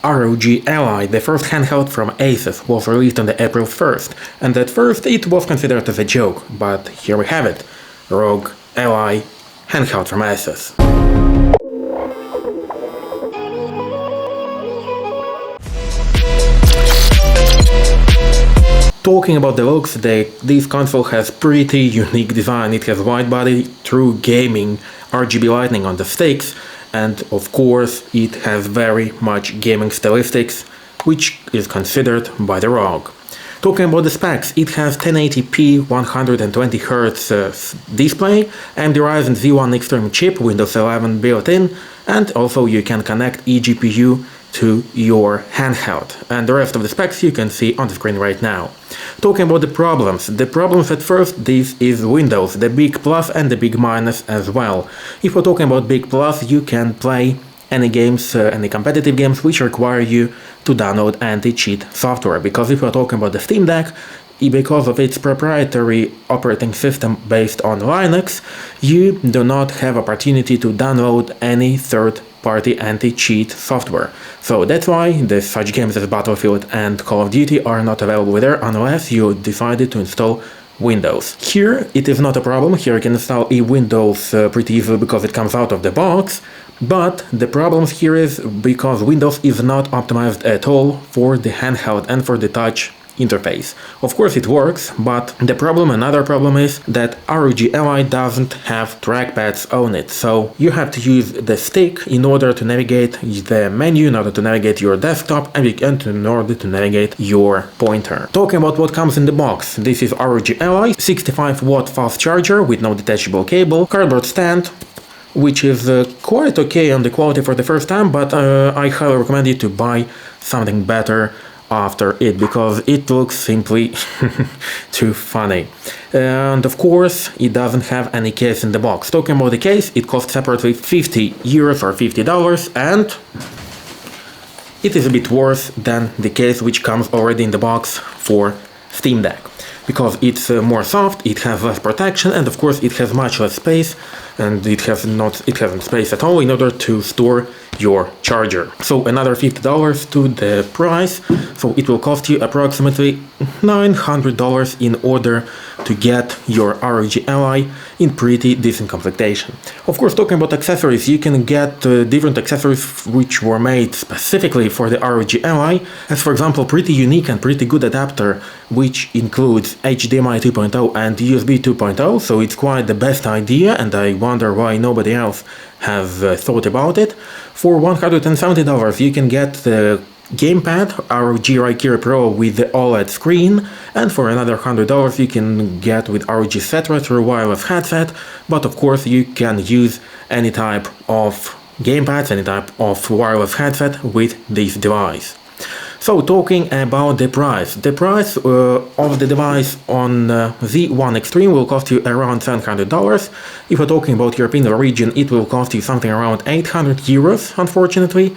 ROG Ally, the first handheld from Asus, was released on the April 1st, and at first it was considered as a joke, but here we have it, ROG Ally handheld from Asus. Talking about the looks, this console has pretty unique design. It has wide body, true gaming, RGB lighting on the sticks, and of course it has very much gaming stylistics, which is considered by the ROG. Talking about the specs, it has 1080p 120Hz display, AMD Ryzen Z1 Extreme chip, Windows 11 built-in, and also you can connect eGPU to your handheld. And the rest of the specs you can see on the screen right now. Talking about the problems at first, this is Windows, the big plus and the big minus as well. If we're talking about big plus, you can play any games, any competitive games which require you to download anti-cheat software, because if we're talking about the SteamDeck, because of its proprietary operating system based on Linux, you do not have opportunity to download any third-party anti-cheat software. So that's why such games as Battlefield and Call of Duty are not available there unless you decided to install Windows. Here it is not a problem, here you can install Windows pretty easily because it comes out of the box, but the problem here is because Windows is not optimized at all for the handheld and for the touch interface. Of course it works, but another problem is that ROG Ally doesn't have trackpads on it, so you have to use the stick in order to navigate the menu, in order to navigate your desktop, and in order to navigate your pointer. Talking about what comes in the box, this is ROG Ally, 65-watt fast charger with no detachable cable, cardboard stand, which is quite okay on the quality for the first time, but I highly recommend you to buy something better after it, because it looks simply too funny. And of course it doesn't have any case in the box. Talking about the case, it costs separately €50 or $50, and it is a bit worse than the case which comes already in the box for SteamDeck, because it's more soft, it has less protection, and of course it has much less space, and it hasn't space at all in order to store your charger. So another $50 to the price, so it will cost you approximately $900 in order to get your ROG Ally in pretty decent completation. Of course, talking about accessories, you can get different accessories which were made specifically for the ROG Ally, as for example pretty unique and pretty good adapter which includes HDMI 2.0 and USB 2.0, so it's quite the best idea, and I wonder why nobody else has thought about it. For $170 you can get the gamepad ROG Mightier Pro with the OLED screen, and for another $100 you can get with ROG Cetra through wireless headset, but of course you can use any type of gamepads, any type of wireless headset with this device. So talking about the price of the device on Z1 Extreme will cost you around $700. If we're talking about European region, it will cost you something around €800, unfortunately.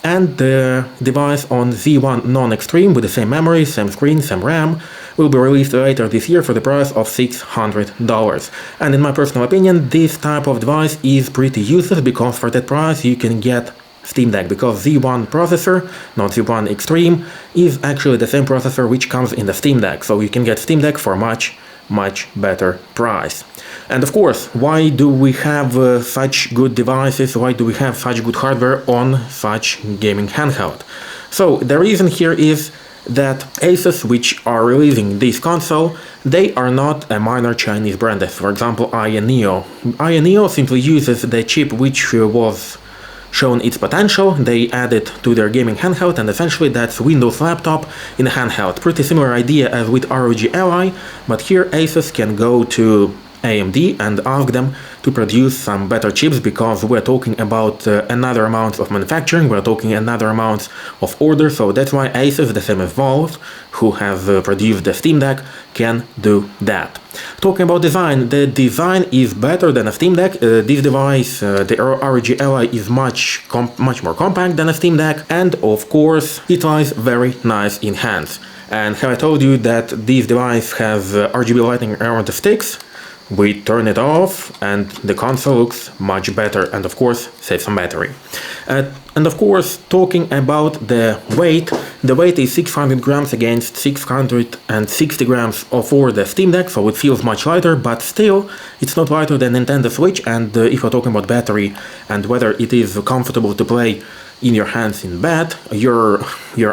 And the device on Z1 Non-Extreme with the same memory, same screen, same RAM will be released later this year for the price of $600. And in my personal opinion, this type of device is pretty useless, because for that price you can get SteamDeck, because Z1 processor, not Z1 Extreme, is actually the same processor which comes in the SteamDeck, so you can get SteamDeck for much better price. And of course, why do we have such good devices, why do we have such good hardware on such gaming handheld? So the reason here is that Asus, which are releasing this console, they are not a minor Chinese brand, as for example Neo. Neo simply uses the chip which was shown its potential, they added to their gaming handheld, and essentially that's Windows laptop in a handheld. Pretty similar idea as with ROG Ally, but here Asus can go to AMD and ask them to produce some better chips, because we're talking about another amount of manufacturing, we're talking another amount of orders, so that's why Asus, the same as Valve, who have produced the SteamDeck, can do that. Talking about design, the design is better than a SteamDeck. This device, the ROG Ally, is much more compact than a SteamDeck, and of course it lies very nice in hands. And have I told you that this device has RGB lighting around the sticks? we turn it off and the console looks much better, and of course saves some battery. And of course, talking about the weight is 600 grams against 660 grams for the Steam Deck, so it feels much lighter, but still it's not lighter than Nintendo Switch. And if we're talking about battery and whether it is comfortable to play in your hands in bed, your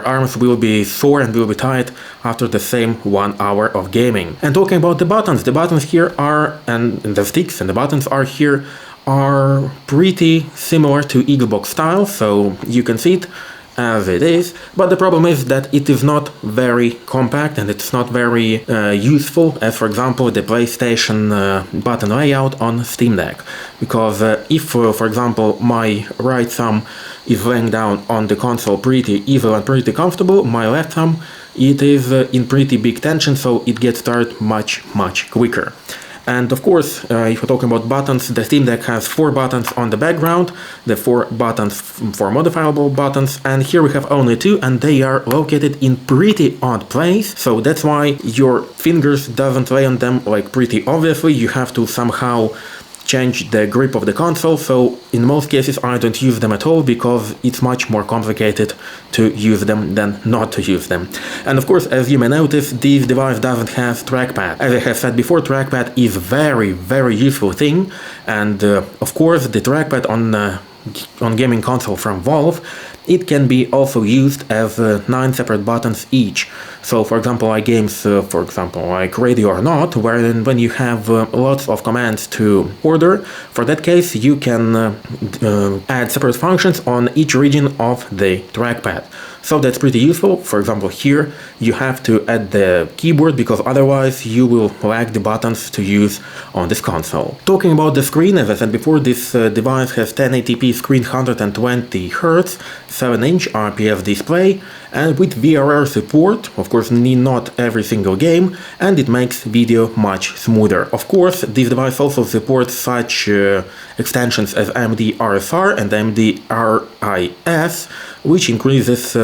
arms will be sore and will be tired after the same 1 hour of gaming. And talking about the buttons here are, and the sticks and the buttons are here, are pretty similar to Eaglebox style, so you can see it as it is, but the problem is that it is not very compact and it's not very useful as, for example, the PlayStation button layout on Steam Deck. Because if, for example, my right thumb is laying down on the console pretty easy and pretty comfortable, my left thumb, it is in pretty big tension, so it gets tired much quicker. And of course, if we're talking about buttons, the Steam Deck has 4 buttons on the background, the 4 buttons for modifiable buttons, and here we have only 2, and they are located in pretty odd place, so that's why your fingers doesn't lay on them like pretty obviously. You have to somehow change the grip of the console, so in most cases I don't use them at all because it's much more complicated to use them than not to use them. And of course, as you may notice, this device doesn't have trackpad. As I have said before, trackpad is very useful thing, and of course the trackpad on gaming console from Valve, it can be also used as 9 separate buttons each. So for example, like games, for example, like Radio or Not, wherein when you have lots of commands to order, for that case you can add separate functions on each region of the trackpad. So that's pretty useful. For example, here you have to add the keyboard because otherwise you will lack the buttons to use on this console. Talking about the screen, as I said before, this device has 1080p screen, 120 Hz, 7-inch IPS display, and with VRR support, of course not every single game, and it makes video much smoother. Of course, this device also supports such extensions as AMD RSR and AMD RIS, which increases,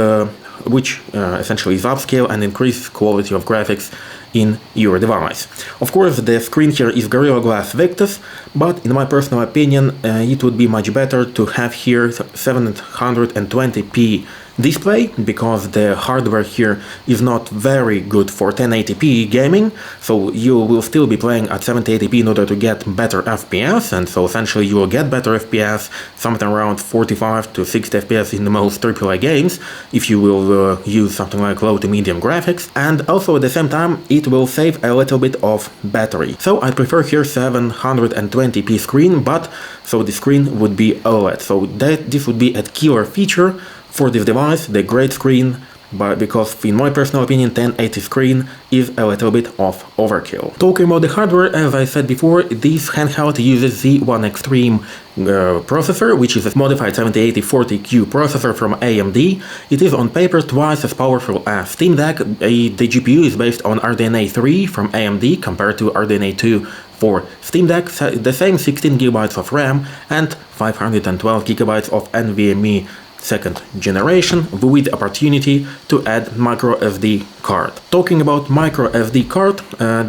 essentially is upscale and increases quality of graphics in your device. Of course, the screen here is Gorilla Glass Victus, but in my personal opinion, it would be much better to have here 720p display, because the hardware here is not very good for 1080p gaming, so you will still be playing at 720p in order to get better FPS, and so essentially you will get better FPS, something around 45 to 60 FPS in the most AAA games, if you will use something like low to medium graphics, and also at the same time it will save a little bit of battery. So I prefer here 720p screen, but so the screen would be OLED, so this would be a killer feature for this device, the great screen, but because in my personal opinion 1080 screen is a little bit of overkill. Talking about the hardware, as I said before, this handheld uses the One Extreme processor, which is a modified 7080-40Q processor from AMD. It is on paper twice as powerful as Steam Deck. The GPU is based on RDNA 3 from AMD compared to RDNA 2 for Steam Deck, the same 16GB of RAM and 512GB of NVMe second generation, with opportunity to add micro SD card. Talking about micro SD card,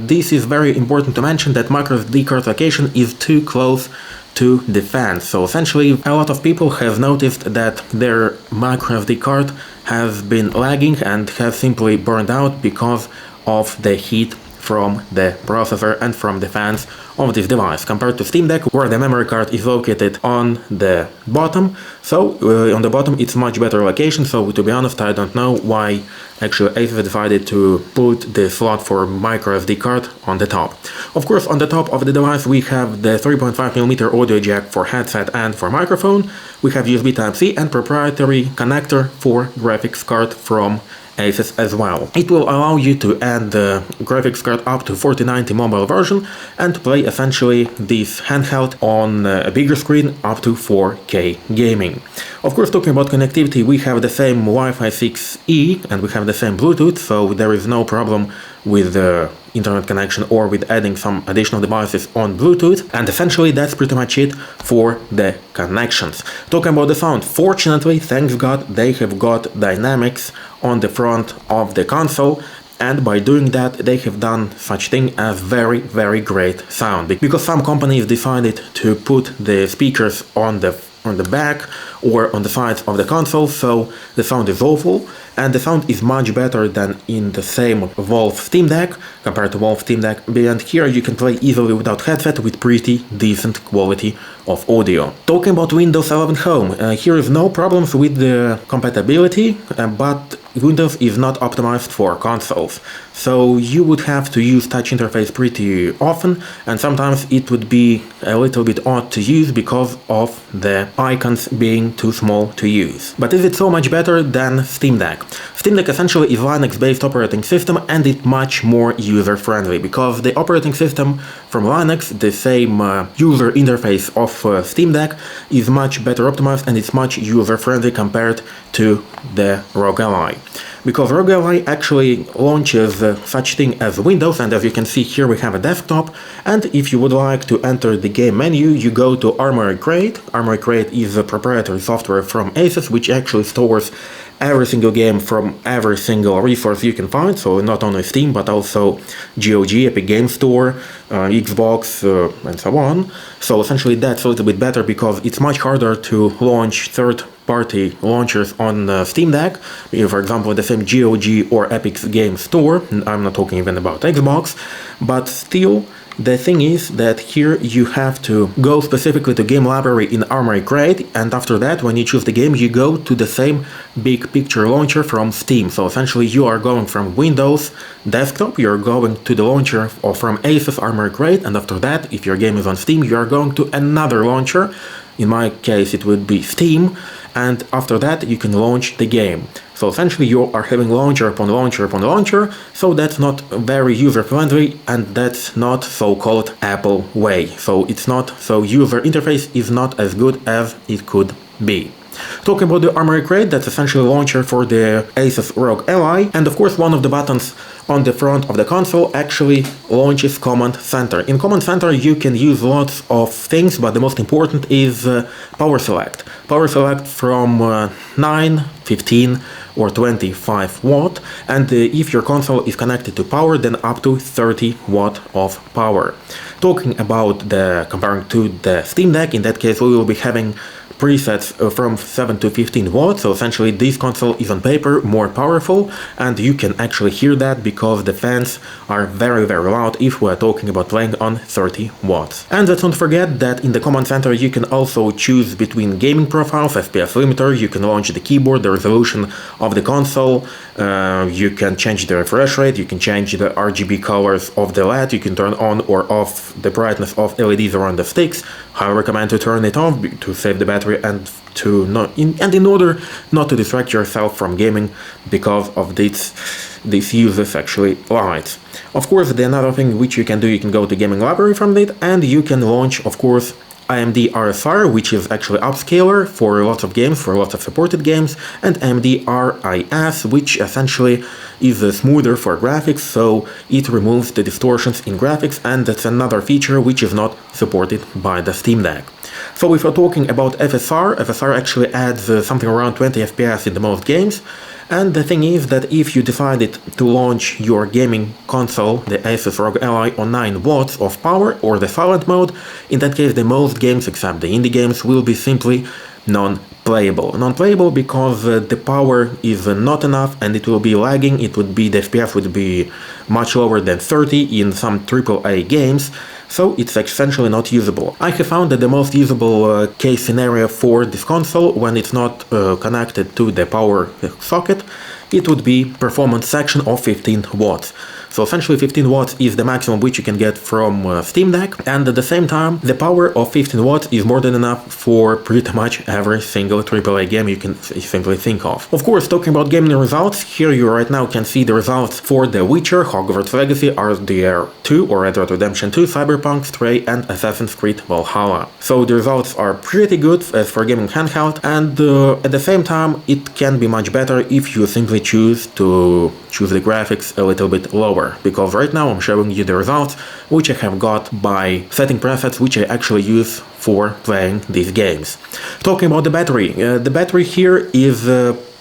this is very important to mention that micro SD card location is too close to the fans. So essentially a lot of people have noticed that their micro SD card has been lagging and has simply burned out because of the heat from the processor and from the fans of this device, compared to Steam Deck, where the memory card is located on the bottom. So on the bottom it's much better location, so to be honest I don't know why actually Asus decided to put the slot for micro SD card on the top. Of course, on the top of the device we have the 3.5mm audio jack for headset and for microphone, we have USB Type-C and proprietary connector for graphics card from Asus as well. It will allow you to add the graphics card up to 4090 mobile version and play essentially this handheld on a bigger screen up to 4K gaming. Of course, talking about connectivity, we have the same Wi-Fi 6E and we have the same Bluetooth, so there is no problem with the internet connection or with adding some additional devices on Bluetooth, and essentially that's pretty much it for the connections. Talking about the sound, fortunately, thanks God, they have got dynamics on the front of the console, and by doing that they have done such thing as very great sound, because some companies decided to put the speakers on the back or on the sides of the console, so the sound is awful, and the sound is much better than in the same Valve Steam Deck, compared to Valve Steam Deck, and here you can play easily without headset with pretty decent quality of audio. Talking about Windows 11 Home, here is no problems with the compatibility, but Windows is not optimized for consoles, so you would have to use touch interface pretty often, and sometimes it would be a little bit odd to use because of the icons being too small to use. But is it so much better than Steam Deck? Steam Deck essentially is Linux-based operating system, and it's much more user-friendly, because the operating system from Linux, the same user interface of Steam Deck, is much better optimized and it's much user-friendly compared to the ROG Ally. Because ROG Ally actually launches such thing as Windows, and as you can see here we have a desktop, and if you would like to enter the game menu, you go to Armoury Crate. Armoury Crate is a proprietary software from Asus, which actually stores every single game from every single resource you can find, so not only Steam but also GOG, Epic Game Store, Xbox, and so on. So essentially that's a little bit better because it's much harder to launch third-party launchers on Steam Deck, for example the same GOG or Epic Game Store. I'm not talking even about Xbox, but still the thing is that here you have to go specifically to game library in Armoury Crate, and after that when you choose the game you go to the same big picture launcher from Steam. So essentially you are going from Windows desktop, you're going to the launcher from Asus Armoury Crate, and after that if your game is on Steam you are going to another launcher. In my case it would be Steam, and after that you can launch the game. So essentially you are having launcher upon launcher upon launcher, so that's not very user-friendly, and that's not so-called Apple way. So it's not, so user interface is not as good as it could be. Talking about the Armoury Crate, that's essentially a launcher for the Asus ROG Ally, and of course one of the buttons on the front of the console actually launches Command Center. In Command Center you can use lots of things, but the most important is Power Select. Power Select from 9, 15 or 25 watt, and if your console is connected to power, then up to 30 watt of power. Talking about the comparing to the Steam Deck, in that case we will be having presets from 7 to 15 watts, so essentially this console is on paper more powerful, and you can actually hear that because the fans are very loud if we are talking about playing on 30 watts. And let's not forget that in the Command Center you can also choose between gaming profiles, FPS limiter, you can launch the keyboard, the resolution of the console, you can change the refresh rate, you can change the RGB colors of the LED, you can turn on or off the brightness of LEDs around the sticks. I recommend to turn it off to save the battery and in order not to distract yourself from gaming because of this uses actually lights. Of course, the another thing which you can do, you can go to gaming library from it, and you can launch, of course, AMD RSR, which is actually upscaler for lots of games, for lots of supported games, and AMD RIS, which essentially is smoother for graphics, so it removes the distortions in graphics, and that's another feature which is not supported by the Steam Deck. So if we're talking about FSR actually adds something around 20 FPS in the most games. And the thing is that if you decided to launch your gaming console, the Asus ROG Ally, on 9 watts of power or the silent mode, in that case the most games except the indie games will be simply non-playable. Non-playable because the power is not enough and it will be lagging, the FPS would be much lower than 30 in some AAA games, so it's essentially not usable. I have found that the most usable case scenario for this console, when it's not connected to the power socket, it would be performance section of 15 watts. So essentially 15 watts is the maximum which you can get from Steam Deck, and at the same time the power of 15 watts is more than enough for pretty much every single AAA game you can simply think of. Of course, talking about gaming results, here you right now can see the results for The Witcher, Hogwarts Legacy, RDR 2 or Red Dead Redemption 2, Cyberpunk, Stray, and Assassin's Creed Valhalla. So the results are pretty good as for gaming handheld, and at the same time it can be much better if you simply choose the graphics a little bit lower, because right now I'm showing you the results which I have got by setting presets which I actually use for playing these games. Talking about the battery here is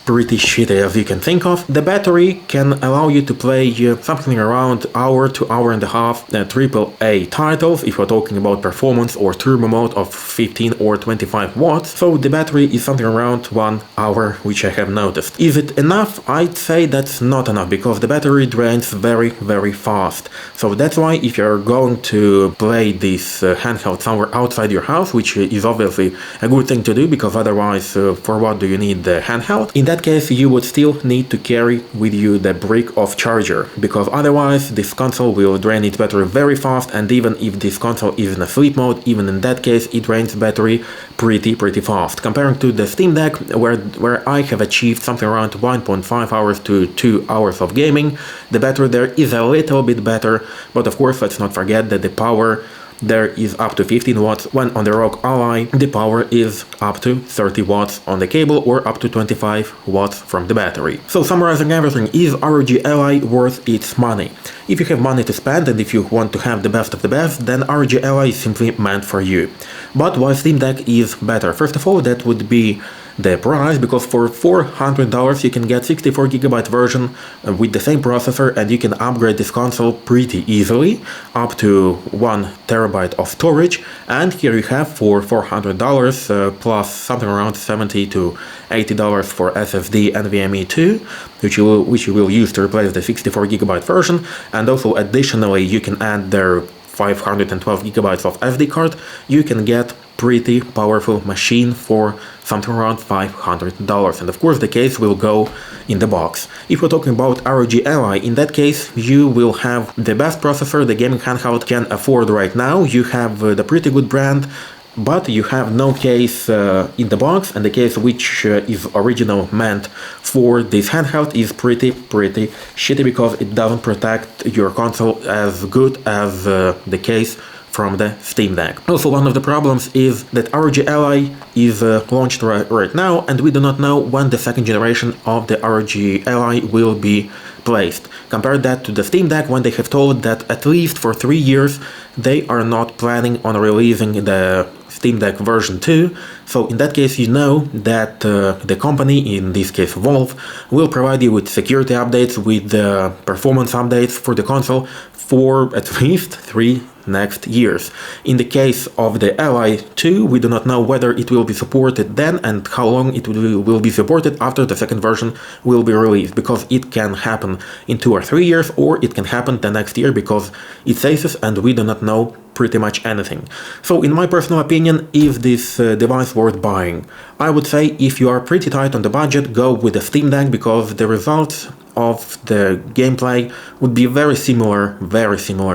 pretty shitty as you can think of. The battery can allow you to play something around hour to hour and a half AAA titles if you're talking about performance or turbo mode of 15 or 25 watts. So the battery is something around 1 hour, which I have noticed. Is it enough? I'd say that's not enough because the battery drains very fast. So that's why if you're going to play this handheld somewhere outside your house, which is obviously a good thing to do because otherwise for what do you need the handheld? In that case you would still need to carry with you the brick of charger because otherwise this console will drain its battery very fast, and even if this console is in a sleep mode, even in that case it drains battery pretty fast. Comparing to the Steam Deck where I have achieved something around 1.5 hours to 2 hours of gaming, the battery there is a little bit better, but of course let's not forget that the power there is up to 15 watts, when on the ROG Ally the power is up to 30 watts on the cable or up to 25 watts from the battery. So summarizing everything, is ROG Ally worth its money? If you have money to spend and if you want to have the best of the best, then ROG Ally is simply meant for you. But while Steam Deck is better, first of all that would be the price, because for $400 you can get 64GB version with the same processor and you can upgrade this console pretty easily up to 1TB of storage, and here you have for $400 plus something around $70 to $80 for SSD and NVMe 2, which you will use to replace the 64GB version, and also additionally you can add their 512GB of SD card. You can get pretty powerful machine for something around $500, and of course the case will go in the box. If we're talking about ROG Ally, in that case you will have the best processor the gaming handheld can afford right now. You have the pretty good brand, but you have no case in the box, and the case which is original meant for this handheld is pretty shitty because it doesn't protect your console as good as the case from the Steam Deck. Also, one of the problems is that ROG Ally is launched right now, and we do not know when the second generation of the ROG Ally will be placed. Compare that to the Steam Deck, when they have told that at least for 3 years they are not planning on releasing the Steam Deck version 2, so in that case you know that the company, in this case Valve, will provide you with security updates, with performance updates for the console for at least 3 next years. In the case of the Ally 2, we do not know whether it will be supported then and how long it will be supported after the second version will be released, because it can happen in 2 or 3 years, or it can happen the next year because it's Asus and we do not know pretty much anything. So in my personal opinion, is this device worth buying? I would say if you are pretty tight on the budget, go with the Steam Deck, because the results of the gameplay would be very similar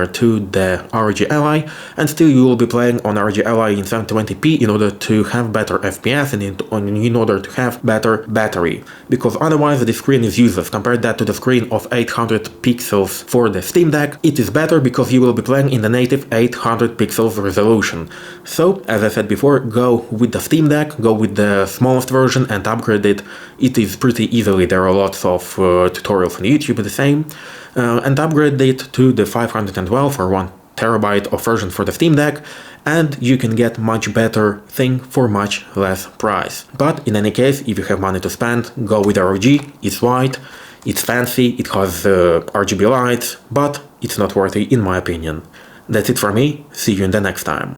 to the ROG Ally, and still you will be playing on ROG Ally in 720p in order to have better FPS and in order to have better battery, because otherwise the screen is useless. Compare that to the screen of 800 pixels for the Steam Deck. It is better because you will be playing in the native 800 pixels resolution. So, as I said before, go with the Steam Deck, go with the smallest version and upgrade it. It is pretty easily, there are lots of tutorials on YouTube the same, and upgrade it to the 512 or 1TB of version for the Steam Deck, and you can get much better thing for much less price. But in any case, if you have money to spend, go with ROG. It's white, it's fancy, it has RGB lights, but it's not worthy in my opinion. That's it for me, see you in the next time.